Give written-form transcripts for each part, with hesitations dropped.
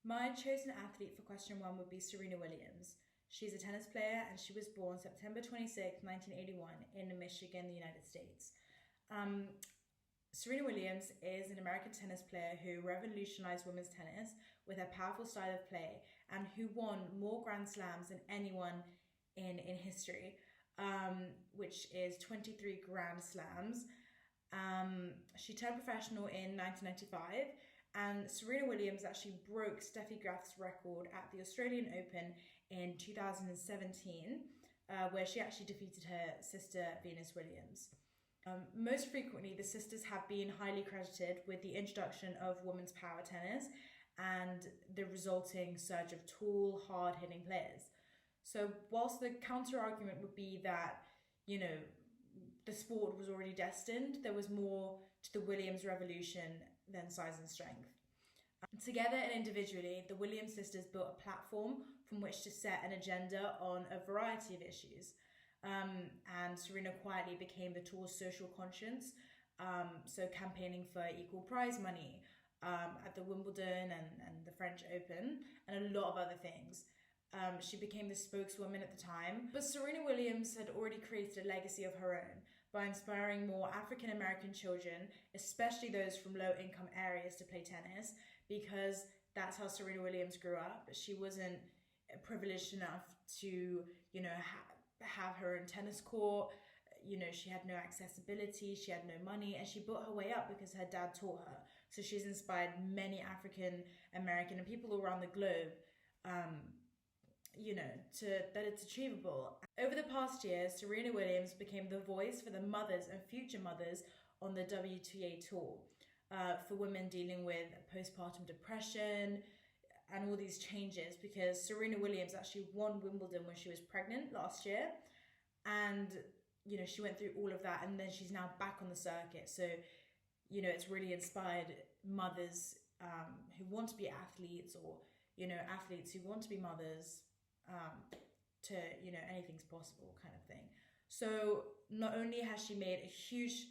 My chosen athlete for question one would be Serena Williams. She's a tennis player and she was born September 26, 1981, in Michigan, the United States. Um, Serena Williams is an American tennis player who revolutionized women's tennis with her powerful style of play and who won more Grand Slams than anyone in history, which is 23 Grand Slams. She turned professional in 1995, and Serena Williams actually broke Steffi Graf's record at the Australian Open in 2017, where she actually defeated her sister Venus Williams. Most frequently, the sisters have been highly credited with the introduction of women's power tennis and the resulting surge of tall, hard hitting players. So, whilst the counter argument would be that, you know, the sport was already destined, there was more to the Williams revolution than size and strength. Together and individually, the Williams sisters built a platform from which to set an agenda on a variety of issues. And Serena quietly became the tour's social conscience, so campaigning for equal prize money at the Wimbledon and the French Open, and a lot of other things. She became the spokeswoman at the time. But Serena Williams had already created a legacy of her own by inspiring more African American children, especially those from low income areas, to play tennis, because that's how Serena Williams grew up. She wasn't privileged enough to, have her own tennis court. She had no accessibility, she had no money, and she built her way up because her dad taught her. So she's inspired many African American and people around the globe, that it's achievable. Over the past year, Serena Williams became the voice for the mothers and future mothers on the WTA tour, for women dealing with postpartum depression and all these changes, because Serena Williams actually won Wimbledon when she was pregnant last year, and she went through all of that, and then she's now back on the circuit. So it's really inspired mothers who want to be athletes, or athletes who want to be mothers, to anything's possible kind of thing. So not only has she made a huge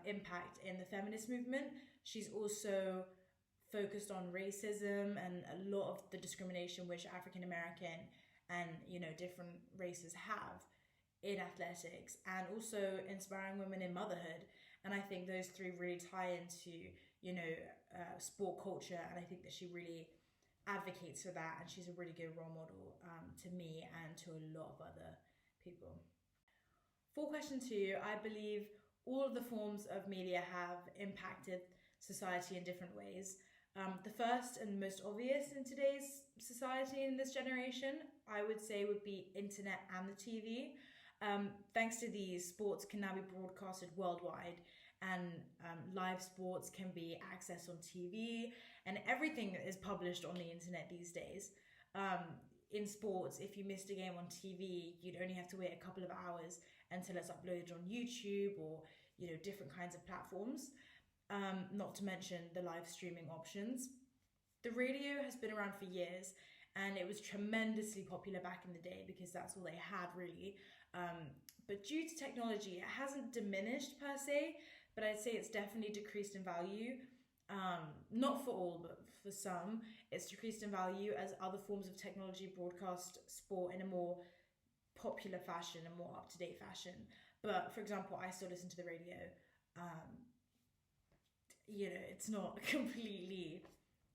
impact in the feminist movement, she's also focused on racism and a lot of the discrimination which African American and different races have in athletics, and also inspiring women in motherhood. And I think those three really tie into sport culture, and I think that she really advocates for that, and she's a really good role model to me and to a lot of other people. For question two, I believe all of the forms of media have impacted society in different ways. The first and most obvious in today's society, in this generation, I would say would be internet and the TV. Thanks to these, sports can now be broadcasted worldwide, and live sports can be accessed on TV, and everything is published on the internet these days. In sports, if you missed a game on TV, you'd only have to wait a couple of hours until it's uploaded on YouTube or different kinds of platforms. Not to mention the live streaming options. The radio has been around for years, and it was tremendously popular back in the day because that's all they had, really. But due to technology, it hasn't diminished per se, but I'd say it's definitely decreased in value. Not for all, but for some, it's decreased in value as other forms of technology broadcast sport in a more popular fashion, a more up-to-date fashion. But for example, I still listen to the radio. It's not completely,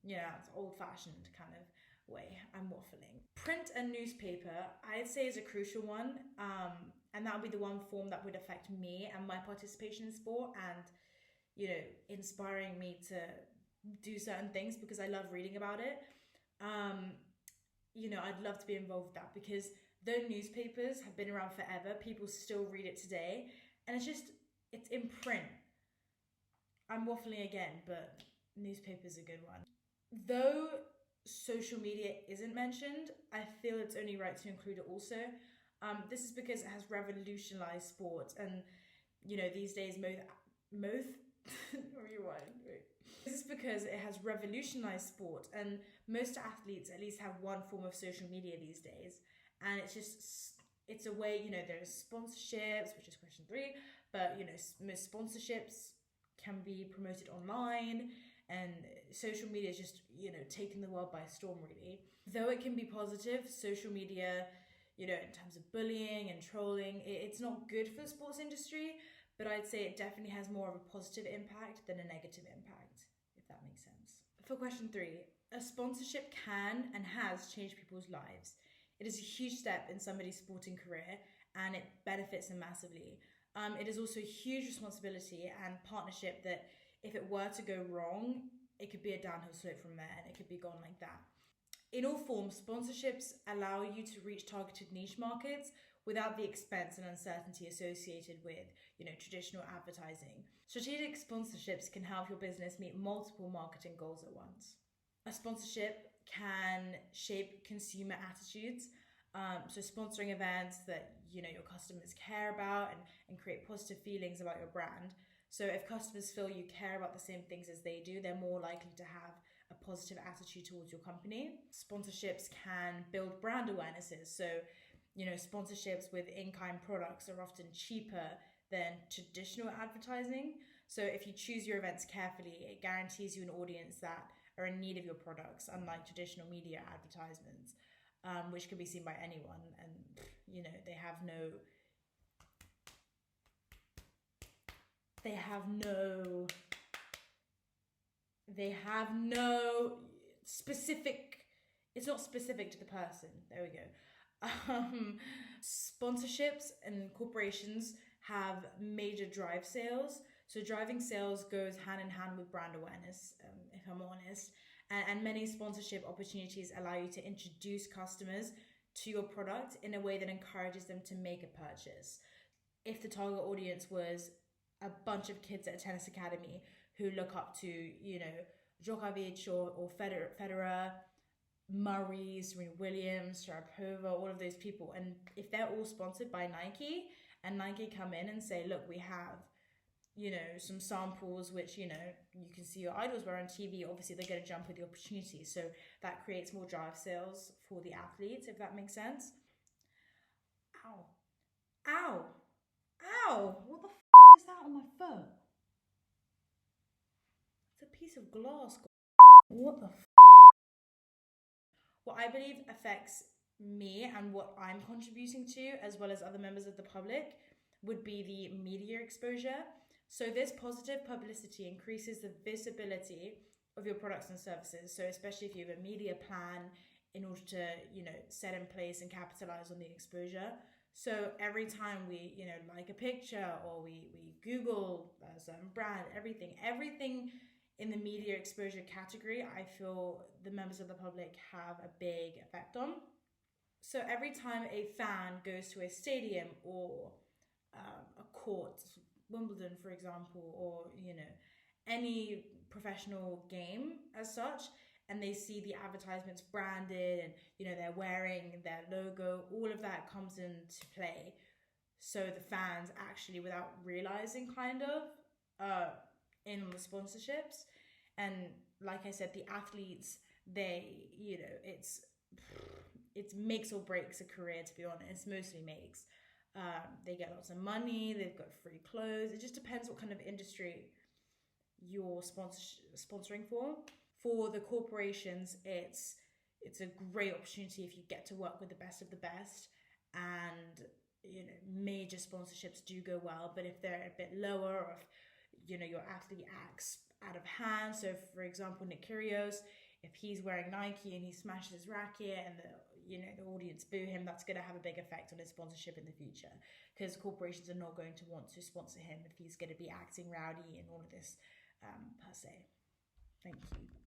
it's old-fashioned kind of way. I'm waffling. Print and newspaper, I'd say, is a crucial one, and that would be the one form that would affect me and my participation in sport, and inspiring me to do certain things because I love reading about it. I'd love to be involved with that, because though newspapers have been around forever, people still read it today, and it's in print. I'm waffling again, but newspaper's a good one. Though social media isn't mentioned, I feel it's only right to include it also. This is because it has revolutionized sports, and these days rewind. Wait. This is because it has revolutionized sport, and most athletes at least have one form of social media these days, and it's a way. There's sponsorships, which is question three, but most sponsorships can be promoted online, and social media is just, taking the world by storm, really. Though it can be positive, social media, in terms of bullying and trolling, it's not good for the sports industry, but I'd say it definitely has more of a positive impact than a negative impact, if that makes sense. For question 3, a sponsorship can and has changed people's lives. It is a huge step in somebody's sporting career, and it benefits them massively. It is also a huge responsibility and partnership that if it were to go wrong, it could be a downhill slope from there, and it could be gone like that. In all forms, sponsorships allow you to reach targeted niche markets without the expense and uncertainty associated with, traditional advertising. Strategic sponsorships can help your business meet multiple marketing goals at once. A sponsorship can shape consumer attitudes. So sponsoring events that, your customers care about and create positive feelings about your brand. So if customers feel you care about the same things as they do, they're more likely to have a positive attitude towards your company. Sponsorships can build brand awarenesses. So, sponsorships with in-kind products are often cheaper than traditional advertising. So if you choose your events carefully, it guarantees you an audience that are in need of your products, unlike traditional media advertisements, which can be seen by anyone. And, they have no specific, it's not specific to the person. There we go. Sponsorships and corporations have major drive sales. So driving sales goes hand in hand with brand awareness, if I'm honest. And many sponsorship opportunities allow you to introduce customers to your product in a way that encourages them to make a purchase. If the target audience was a bunch of kids at a tennis academy who look up to, Djokovic or Federer, Murray, Serena Williams, Sharapova, all of those people, and if they're all sponsored by Nike, and Nike come in and say, look, we have, some samples which, you can see your idols wear on TV, obviously they're going to jump with the opportunity. So that creates more drive sales for the athletes, if that makes sense. Ow. What the is that on my foot? It's a piece of glass. What the What I believe affects me and what I'm contributing to, as well as other members of the public, would be the media exposure. So this positive publicity increases the visibility of your products and services. So especially if you have a media plan in order to, set in place and capitalize on the exposure. So every time we, like a picture or we Google a certain brand, everything in the media exposure category, I feel the members of the public have a big effect on. So every time a fan goes to a stadium or a court, Wimbledon, for example, or, any professional game as such, and they see the advertisements branded and, they're wearing their logo, all of that comes into play. So the fans actually, without realizing in on the sponsorships. And like I said, the athletes, they, it's makes or breaks a career, to be honest, mostly makes. They get lots of money, they've got free clothes. It just depends what kind of industry you're sponsoring for. For the corporations, it's a great opportunity if you get to work with the best of the best, and major sponsorships do go well. But if they're a bit lower, or if your athlete acts out of hand, so for example Nick Kyrgios, if he's wearing Nike and he smashes his racket and the audience boo him, that's going to have a big effect on his sponsorship in the future, because corporations are not going to want to sponsor him if he's going to be acting rowdy and all of this per se. Thank you.